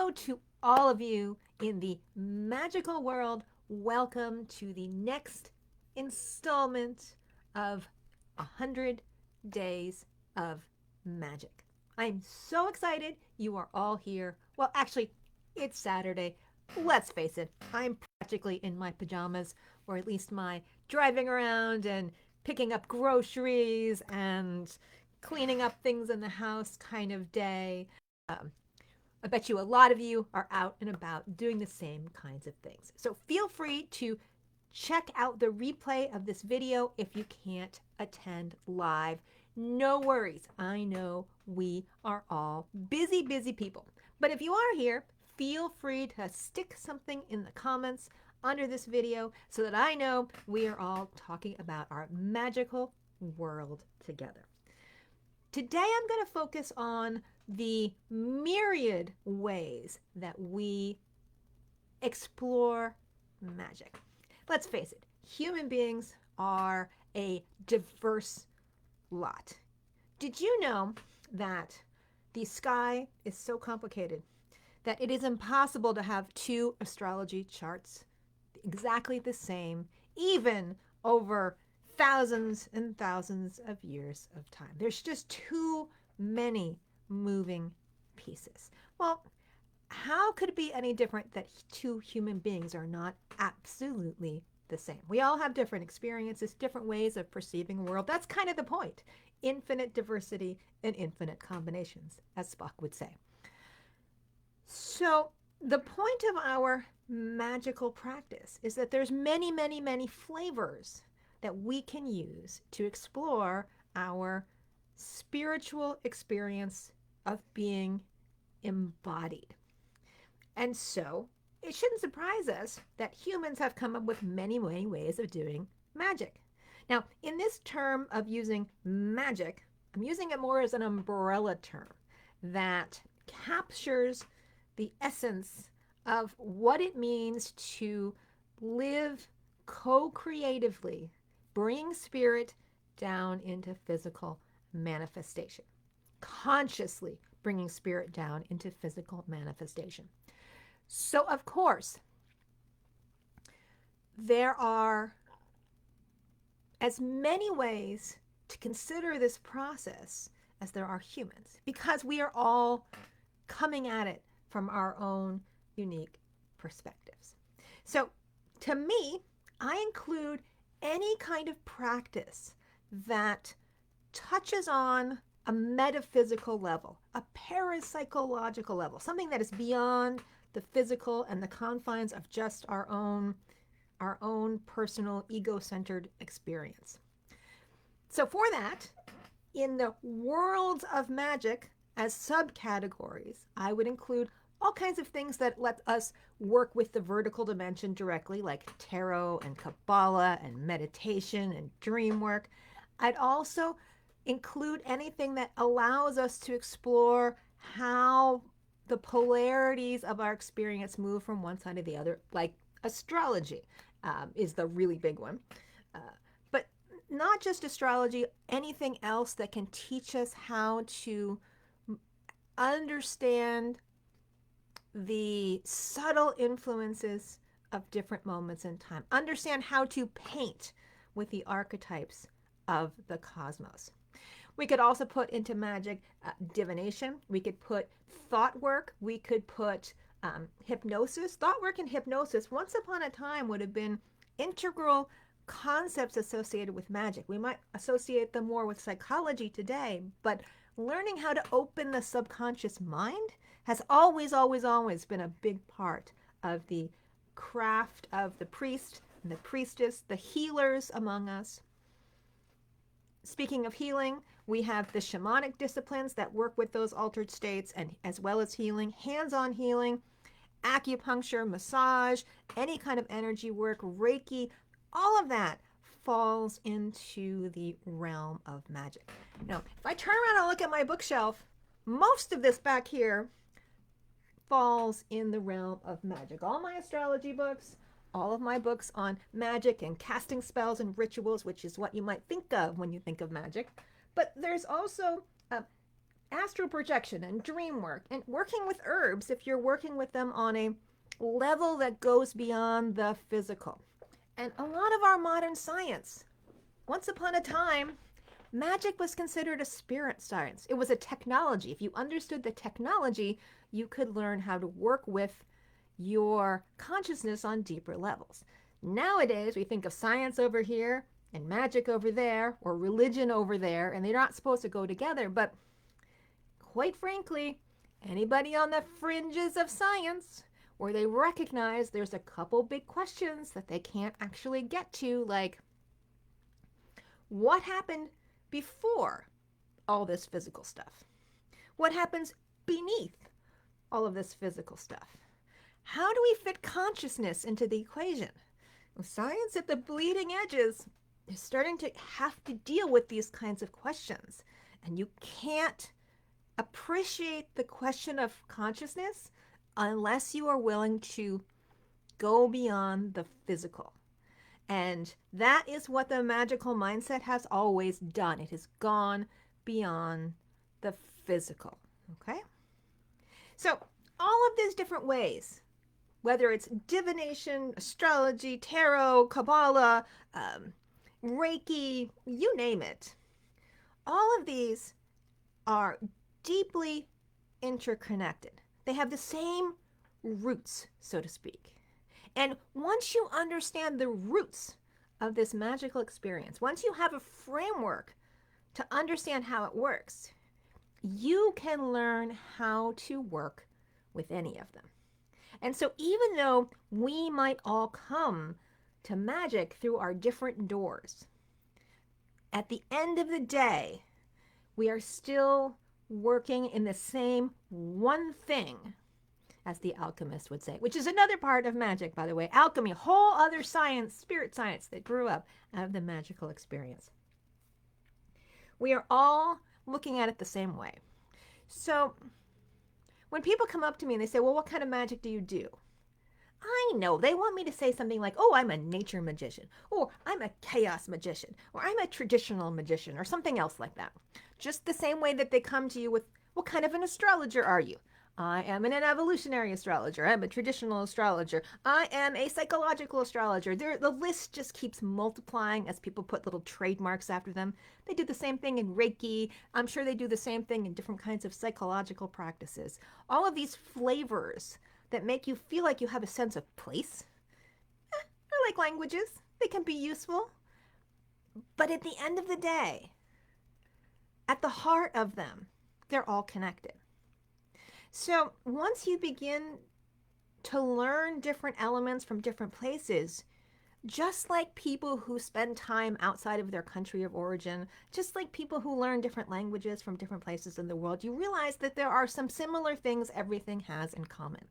Hello to all of you in the magical world. Welcome to the next installment of 100 Days of Magic. I'm so excited you are all here. Well, actually, it's Saturday. Let's face it, I'm practically in my pajamas, or at least my driving around and picking up groceries and cleaning up things in the house kind of day. Um, I bet you a lot of you are out and about doing the same kinds of things. So feel free to check out the replay of this video if you can't attend live. No worries. I know we are all busy, busy people. But if you are here, feel free to stick something in the comments under this video so that I know we are all talking about our magical world together. Today I'm going to focus on the myriad ways that we explore magic. Let's face it, human beings are a diverse lot. Did you know that the sky is so complicated that it is impossible to have two astrology charts exactly the same, even over thousands and thousands of years of time? There's just too many moving pieces. Well, how could it be any different that two human beings are not absolutely the same? We all have different experiences, different ways of perceiving the world. That's kind of the point. Infinite diversity and infinite combinations, as Spock would say. So the point of our magical practice is that there's many, many, many flavors that we can use to explore our spiritual experience of being embodied. And so it shouldn't surprise us that humans have come up with many, many ways of doing magic. Now, in this term of using magic, I'm using it more as an umbrella term that captures the essence of what it means to live co-creatively, bring spirit down into physical manifestation, consciously bringing spirit down into physical manifestation. So, of course, there are as many ways to consider this process as there are humans, because we are all coming at it from our own unique perspectives. So, to me, I include any kind of practice that touches on a metaphysical level, a parapsychological level, something that is beyond the physical and the confines of just our own personal ego-centered experience. So for that, in the worlds of magic as subcategories, I would include all kinds of things that let us work with the vertical dimension directly, like tarot and Kabbalah and meditation and dreamwork. I'd also include anything that allows us to explore how the polarities of our experience move from one side to the other, like astrology is the really big one. But not just astrology, anything else that can teach us how to understand the subtle influences of different moments in time, understand how to paint with the archetypes of the cosmos. We could also put into magic divination. We could put thought work. We could put hypnosis. Thought work and hypnosis once upon a time would have been integral concepts associated with magic. We might associate them more with psychology today, but learning how to open the subconscious mind has always, always, always been a big part of the craft of the priest and the priestess, the healers among us. Speaking of healing, we have the shamanic disciplines that work with those altered states, and as well as healing, hands-on healing, acupuncture, massage, any kind of energy work, Reiki, all of that falls into the realm of magic. Now, if I turn around and look at my bookshelf, most of this back here falls in the realm of magic. All my astrology books, all of my books on magic and casting spells and rituals, which is what you might think of when you think of magic. But there's also astral projection and dream work and working with herbs if you're working with them on a level that goes beyond the physical. And a lot of our modern science, once upon a time, magic was considered a spirit science. It was a technology. If you understood the technology, you could learn how to work with your consciousness on deeper levels. Nowadays, we think of science over here and magic over there, or religion over there, and they're not supposed to go together. But quite frankly, anybody on the fringes of science where they recognize there's a couple big questions that they can't actually get to, like what happened before all this physical stuff? What happens beneath all of this physical stuff? How do we fit consciousness into the equation? Well, science at the bleeding edges is starting to have to deal with these kinds of questions. And you can't appreciate the question of consciousness unless you are willing to go beyond the physical. And that is what the magical mindset has always done. It has gone beyond the physical. Okay? So, all of these different ways, whether it's divination, astrology, tarot, Kabbalah, Reiki, you name it, all of these are deeply interconnected. They have the same roots, so to speak. And once you understand the roots of this magical experience, once you have a framework to understand how it works, you can learn how to work with any of them. And so even though we might all come to magic through our different doors, at the end of the day, we are still working in the same one thing, as the alchemist would say, which is another part of magic, by the way. Alchemy, whole other science, spirit science that grew up out of the magical experience. We are all looking at it the same way. So when people come up to me and they say, well, what kind of magic do you do? I know they want me to say something like, oh, I'm a nature magician, or I'm a chaos magician, or I'm a traditional magician, or something else like that. Just the same way that they come to you with, what kind of an astrologer are you? I am an evolutionary astrologer. I'm a traditional astrologer. I am a psychological astrologer. The list just keeps multiplying as people put little trademarks after them. They do the same thing in Reiki. I'm sure they do the same thing in different kinds of psychological practices. All of these flavors that make you feel like you have a sense of place. They're like languages. They can be useful. But at the end of the day, at the heart of them, they're all connected. So once you begin to learn different elements from different places, just like people who spend time outside of their country of origin, just like people who learn different languages from different places in the world, you realize that there are some similar things everything has in common.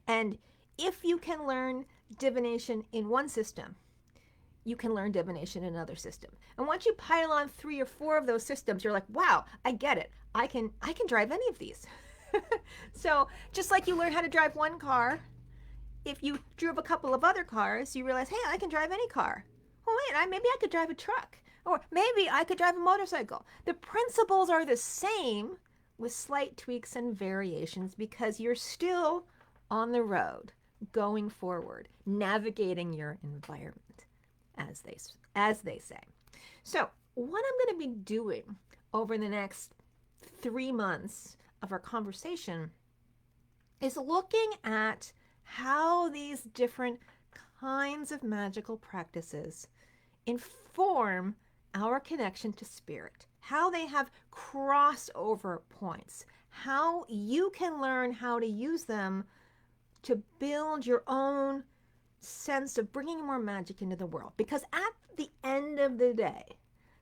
And if you can learn divination in one system, you can learn divination in another system. And once you pile on 3 or 4 of those systems, you're like, wow, I get it. I can drive any of these. So just like you learn how to drive one car, if you drove a couple of other cars, you realize, hey, I can drive any car. Oh, wait, maybe I could drive a truck. Or maybe I could drive a motorcycle. The principles are the same with slight tweaks and variations because you're still on the road, going forward, navigating your environment, as they say. So what I'm going to be doing over the next 3 months of our conversation is looking at how these different kinds of magical practices inform our connection to spirit, how they have crossover points, how you can learn how to use them to build your own sense of bringing more magic into the world. Because at the end of the day,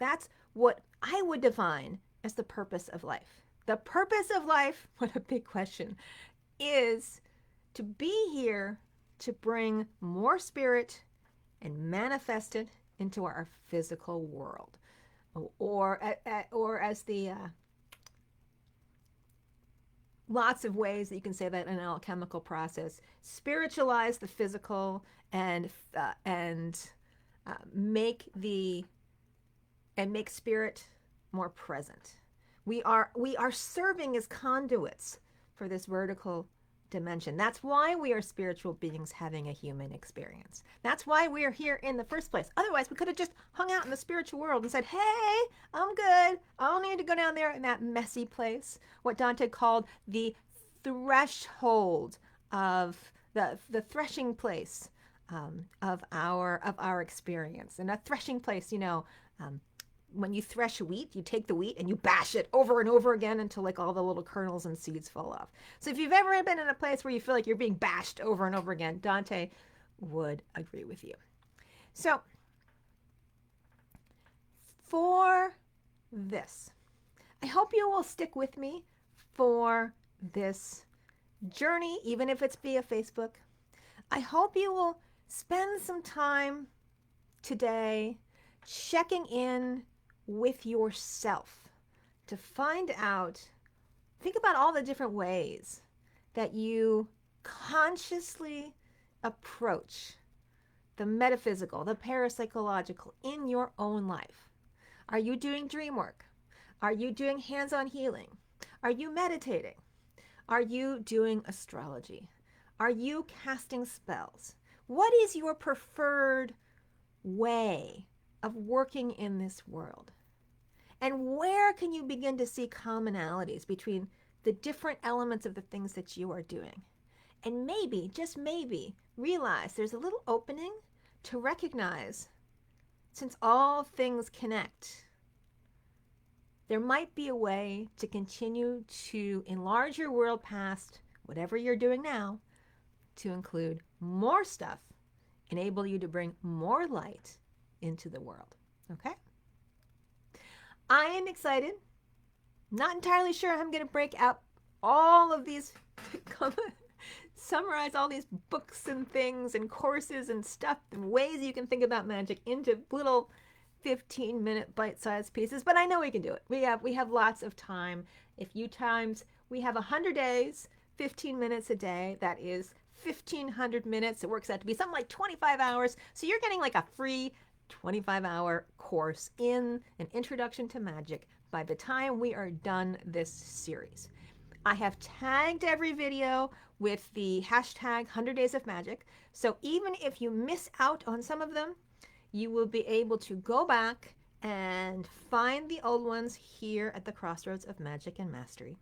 that's what I would define as the purpose of life. The purpose of life, what a big question, is to be here to bring more spirit and manifest it into our physical world. Or as the lots of ways that you can say that in an alchemical process, spiritualize the physical and make spirit more present. We are serving as conduits for this vertical dimension. That's why we are spiritual beings having a human experience. That's why we are here in the first place. Otherwise, we could have just hung out in the spiritual world and said, hey, I'm good. I don't need to go down there in that messy place. What Dante called the threshold of the threshing place of our experience. And a threshing place, when you thresh wheat, you take the wheat and you bash it over and over again until like all the little kernels and seeds fall off. So if you've ever been in a place where you feel like you're being bashed over and over again, Dante would agree with you. So for this, I hope you will stick with me for this journey, even if it's via Facebook. I hope you will spend some time today checking in with yourself to find out, think about all the different ways that you consciously approach the metaphysical, the parapsychological in your own life. Are you doing dream work? Are you doing hands-on healing? Are you meditating? Are you doing astrology? Are you casting spells? What is your preferred way of working in this world? And where can you begin to see commonalities between the different elements of the things that you are doing? And maybe, just maybe, realize there's a little opening to recognize, since all things connect, there might be a way to continue to enlarge your world past whatever you're doing now, to include more stuff, enable you to bring more light into the world. Okay? I am excited. Not entirely sure I'm going to break out all of these, summarize all these books and things and courses and stuff and ways you can think about magic into little 15-minute bite-sized pieces, but I know we can do it. We have lots of time. We have 100 days, 15 minutes a day. That is 1,500 minutes. It works out to be something like 25 hours. So you're getting like a free 25-hour course in an introduction to magic by the time we are done this series. I have tagged every video with the hashtag 100 Days of Magic. So even if you miss out on some of them, you will be able to go back and find the old ones here at the Crossroads of Magic and Mastery.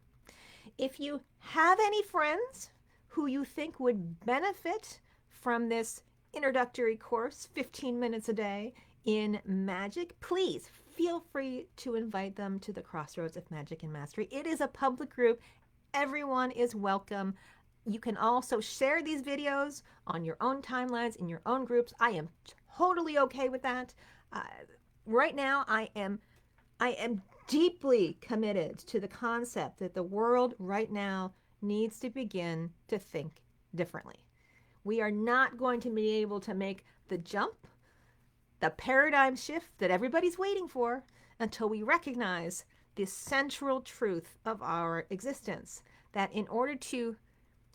If you have any friends who you think would benefit from this introductory course, 15 minutes a day in magic, please feel free to invite them to the Crossroads of Magic and Mastery. It is a public group. Everyone is welcome. You can also share these videos on your own timelines, in your own groups. I am totally okay with that. Right now, I am deeply committed to the concept that the world right now needs to begin to think differently. We are not going to be able to make the jump, the paradigm shift that everybody's waiting for, until we recognize the central truth of our existence, that in order to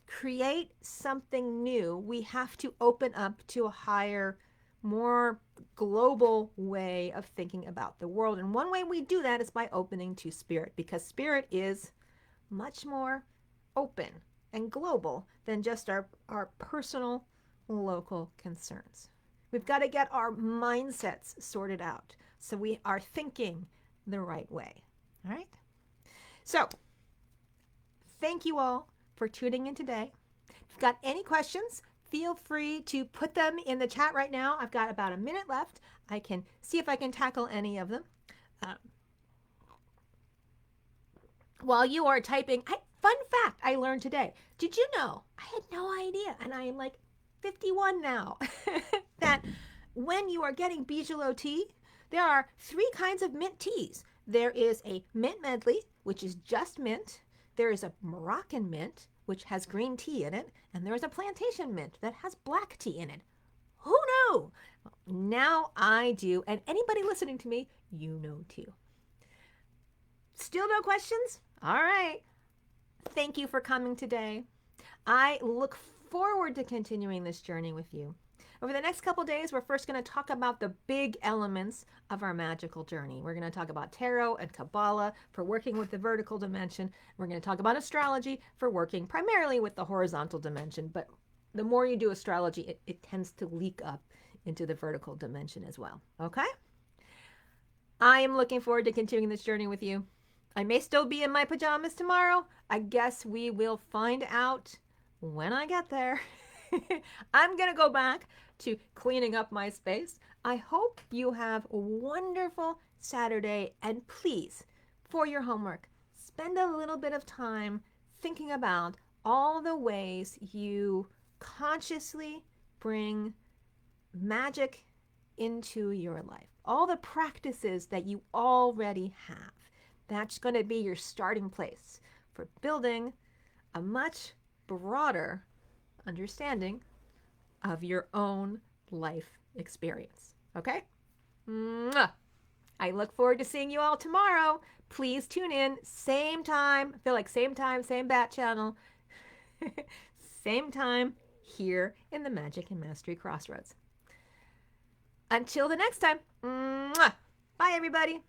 create something new, we have to open up to a higher, more global way of thinking about the world. And one way we do that is by opening to spirit, because spirit is much more open and global than just our personal local concerns. We've got to get our mindsets sorted out so we are thinking the right way. All right? So, thank you all for tuning in today. If you've got any questions, feel free to put them in the chat right now. I've got about a minute left. I can see if I can tackle any of them. While you are typing, fun fact I learned today. Did you know? I had no idea, and I am like 51 now, that when you are getting Bigelow tea, there are 3 kinds of mint teas. There is a mint medley, which is just mint. There is a Moroccan mint, which has green tea in it, and there is a plantation mint that has black tea in it. Who knew? Well, now I do, and anybody listening to me, you know too. Still no questions? All right. Thank you for coming today. I look forward to continuing this journey with you. Over the next couple days, we're first going to talk about the big elements of our magical journey. We're going to talk about tarot and Kabbalah for working with the vertical dimension. We're going to talk about astrology for working primarily with the horizontal dimension, but the more you do astrology, it tends to leak up into the vertical dimension as well. Okay? I am looking forward to continuing this journey with you. I may still be in my pajamas tomorrow. I guess we will find out when I get there. I'm going to go back to cleaning up my space. I hope you have a wonderful Saturday. And please, for your homework, spend a little bit of time thinking about all the ways you consciously bring magic into your life. All the practices that you already have. That's going to be your starting place for building a much broader understanding of your own life experience. Okay? Mwah! I look forward to seeing you all tomorrow. Please tune in, same time. I feel like same time, same bat channel, same time here in the Magic and Mastery Crossroads. Until the next time, mwah! Bye everybody.